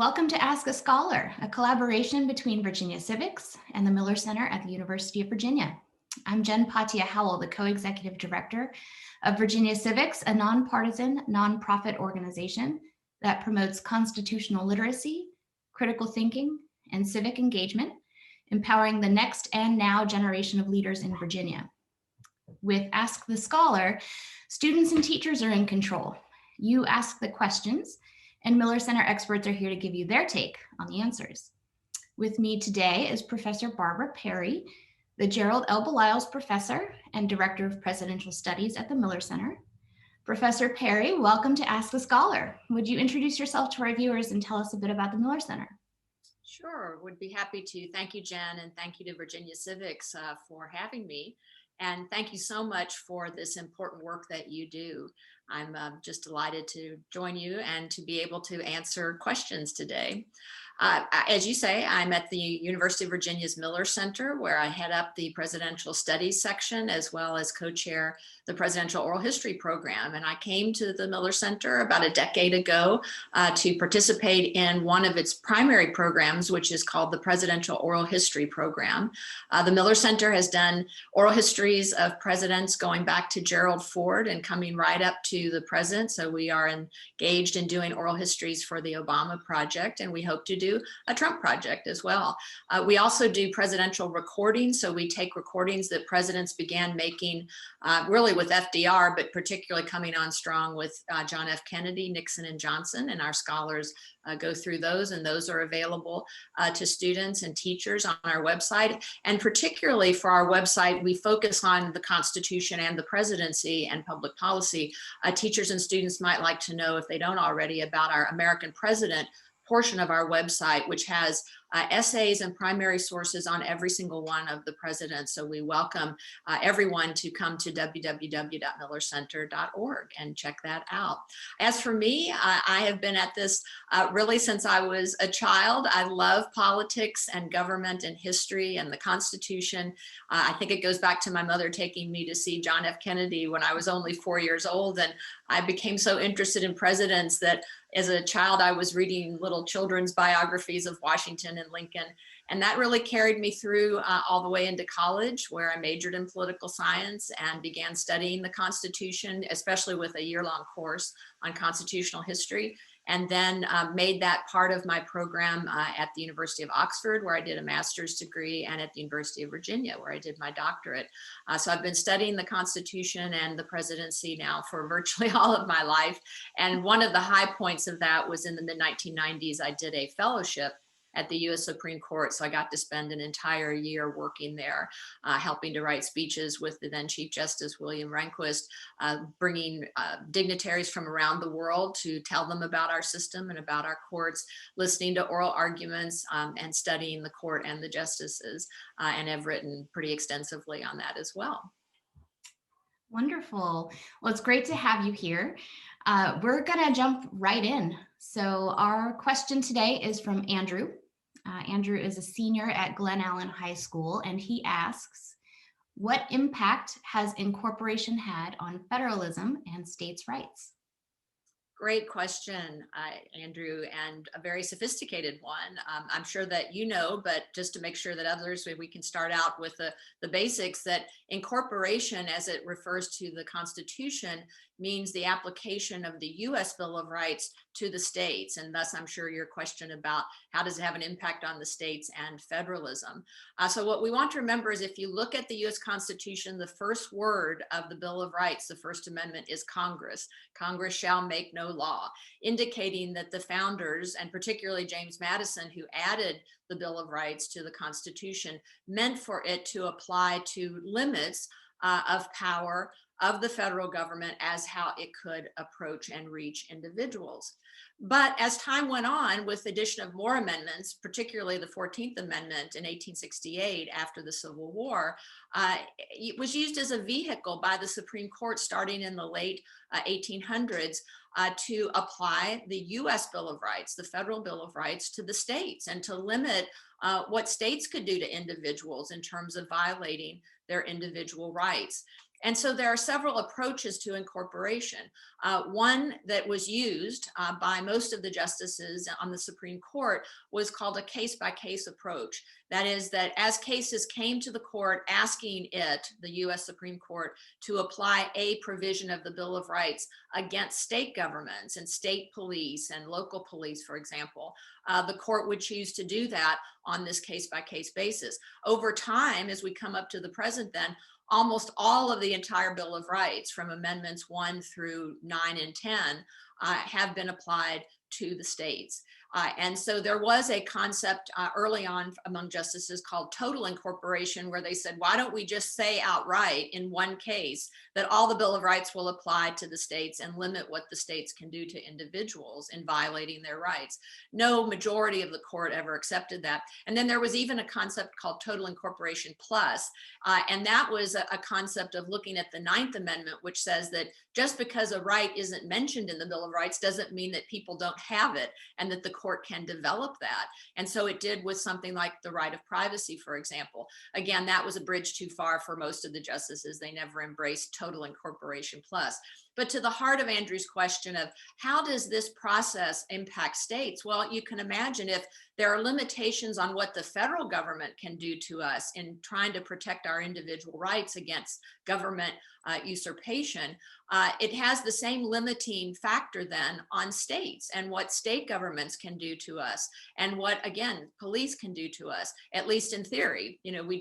Welcome to Ask a Scholar, a collaboration between Virginia Civics and the Miller Center at the University of Virginia. I'm Jen Patia-Howell, the co-executive director of Virginia Civics, a nonpartisan, nonprofit organization that promotes constitutional literacy, critical thinking, and civic engagement, empowering the next and now generation of leaders in Virginia. With Ask the Scholar, students and teachers are in control. You ask the questions, and Miller Center experts are here to give you their take on the answers. With me today is Professor Barbara Perry, the Gerald L. Baliles Professor and Director of Presidential Studies at the Miller Center. Professor Perry, welcome to Ask the Scholar. Would you introduce yourself to our viewers and tell us a bit about the Miller Center? Sure, would be happy to. Thank you, Jen, and thank you to Virginia Civics for having me. And thank you so much for this important work that you do. I'm just delighted to join you and to be able to answer questions today. As you say, I'm at the University of Virginia's Miller Center, where I head up the Presidential Studies section, as well as co-chair the Presidential Oral History program. And I came to the Miller Center about a decade ago to participate in one of its primary programs, which is called the Presidential Oral History program. The Miller Center has done oral histories of presidents going back to Gerald Ford and coming right up to the present. So we are engaged in doing oral histories for the Obama project, and we hope to do a Trump project as well. We also do presidential recordings. So we take recordings that presidents began making really with FDR, but particularly coming on strong with John F. Kennedy, Nixon, and Johnson. And our scholars go through those, and those are available to students and teachers on our website. And particularly for our website, we focus on the Constitution and the presidency and public policy. Teachers and students might like to know, if they don't already, about our American President portion of our website, which has essays and primary sources on every single one of the presidents. So we welcome everyone to come to www.millercenter.org and check that out. As for me, I have been at this really since I was a child. I love politics and government and history and the Constitution. I think it goes back to my mother taking me to see John F. Kennedy when I was only 4 years old. And I became so interested in presidents that as a child, I was reading little children's biographies of Washington and Lincoln. And that really carried me through all the way into college, where I majored in political science and began studying the Constitution, especially with a year-long course on constitutional history. And then made that part of my program at the University of Oxford, where I did a master's degree, and at the University of Virginia, where I did my doctorate. So I've been studying the Constitution and the presidency now for virtually all of my life. And one of the high points of that was in the mid-1990s, I did a fellowship at the U.S. Supreme Court. So I got to spend an entire year working there, helping to write speeches with the then Chief Justice William Rehnquist, bringing dignitaries from around the world to tell them about our system and about our courts, listening to oral arguments, and studying the court and the justices, and have written pretty extensively on that as well. Wonderful. Well, it's great to have you here. We're going to jump right in. So our question today is from Andrew. Andrew is a senior at Glen Allen High School, and he asks, what impact has incorporation had on federalism and states' rights? Great question, Andrew, and a very sophisticated one. I'm sure that you know, but just to make sure that others, we can start out with the basics, that incorporation, as it refers to the Constitution, means the application of the U.S. Bill of Rights to the states. And thus, I'm sure your question about how does it have an impact on the states and federalism. So what we want to remember is, if you look at the U.S. Constitution, the first word of the Bill of Rights, the First Amendment, is Congress. Congress shall make no law, indicating that the founders, and particularly James Madison, who added the Bill of Rights to the Constitution, meant for it to apply to limits of power of the federal government as how it could approach and reach individuals. But as time went on, with the addition of more amendments, particularly the 14th Amendment in 1868 after the Civil War, it was used as a vehicle by the Supreme Court starting in the late 1800s to apply the U.S. Bill of Rights, the federal Bill of Rights, to the states, and to limit what states could do to individuals in terms of violating their individual rights. And so there are several approaches to incorporation. One that was used by most of the justices on the Supreme Court was called a case-by-case approach. That is, that as cases came to the court asking it, the US Supreme Court, to apply a provision of the Bill of Rights against state governments and state police and local police, for example, the court would choose to do that on this case-by-case basis. Over time, as we come up to the present then, almost all of the entire Bill of Rights, from amendments 1 through 9 and 10, have been applied to the states. And so there was a concept early on among justices called total incorporation, where they said, why don't we just say outright in one case that all the Bill of Rights will apply to the states and limit what the states can do to individuals in violating their rights? No majority of the court ever accepted that. And then there was even a concept called total incorporation plus, and that was a concept of looking at the 9th Amendment, which says that just because a right isn't mentioned in the Bill of Rights doesn't mean that people don't have it and that the court can develop that. And so it did with something like the right of privacy, for example. Again, that was a bridge too far for most of the justices. They never embraced total incorporation plus. But to the heart of Andrew's question of how does this process impact states? Well, you can imagine if there are limitations on what the federal government can do to us in trying to protect our individual rights against government usurpation, it has the same limiting factor then on states and what state governments can do to us and what, again, police can do to us, at least in theory. You know, we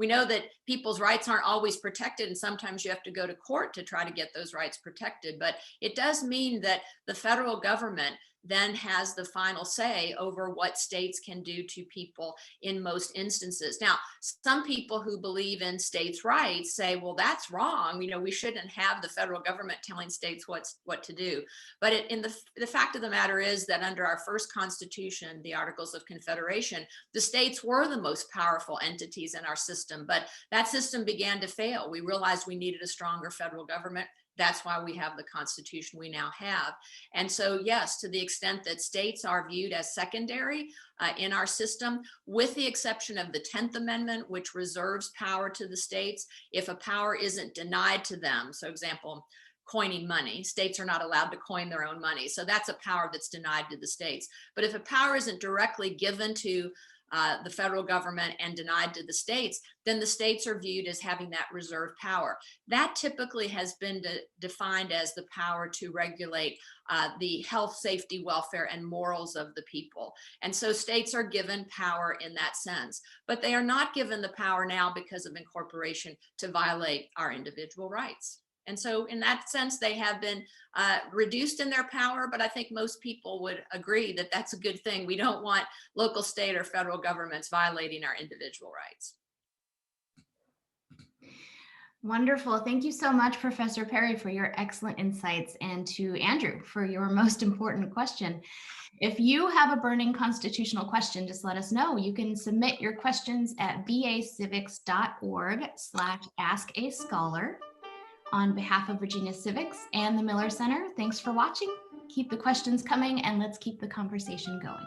know that people's rights aren't always protected, and sometimes you have to go to court to try to get those rights protected. But it does mean that the federal government then has the final say over what states can do to people in most instances. Now, some people who believe in states' rights say, well, that's wrong. You know, we shouldn't have the federal government telling states what to do. But the fact of the matter is that under our first Constitution, the Articles of Confederation, the states were the most powerful entities in our system. But that system began to fail. We realized we needed a stronger federal government. That's why we have the Constitution we now have. And so, yes, to the extent that states are viewed as secondary in our system, with the exception of the 10th Amendment, which reserves power to the states, if a power isn't denied to them, so example, coining money, states are not allowed to coin their own money. So that's a power that's denied to the states. But if a power isn't directly given to the federal government and denied to the states, then the states are viewed as having that reserve power. That typically has been defined as the power to regulate the health, safety, welfare, and morals of the people. And so states are given power in that sense, but they are not given the power now because of incorporation to violate our individual rights. And so in that sense, they have been reduced in their power, but I think most people would agree that that's a good thing. We don't want local, state, or federal governments violating our individual rights. Wonderful. Thank you so much, Professor Perry, for your excellent insights, and to Andrew for your most important question. If you have a burning constitutional question, just let us know. You can submit your questions at bacivics.org/askascholar. On behalf of Virginia Civics and the Miller Center, thanks for watching. Keep the questions coming and let's keep the conversation going.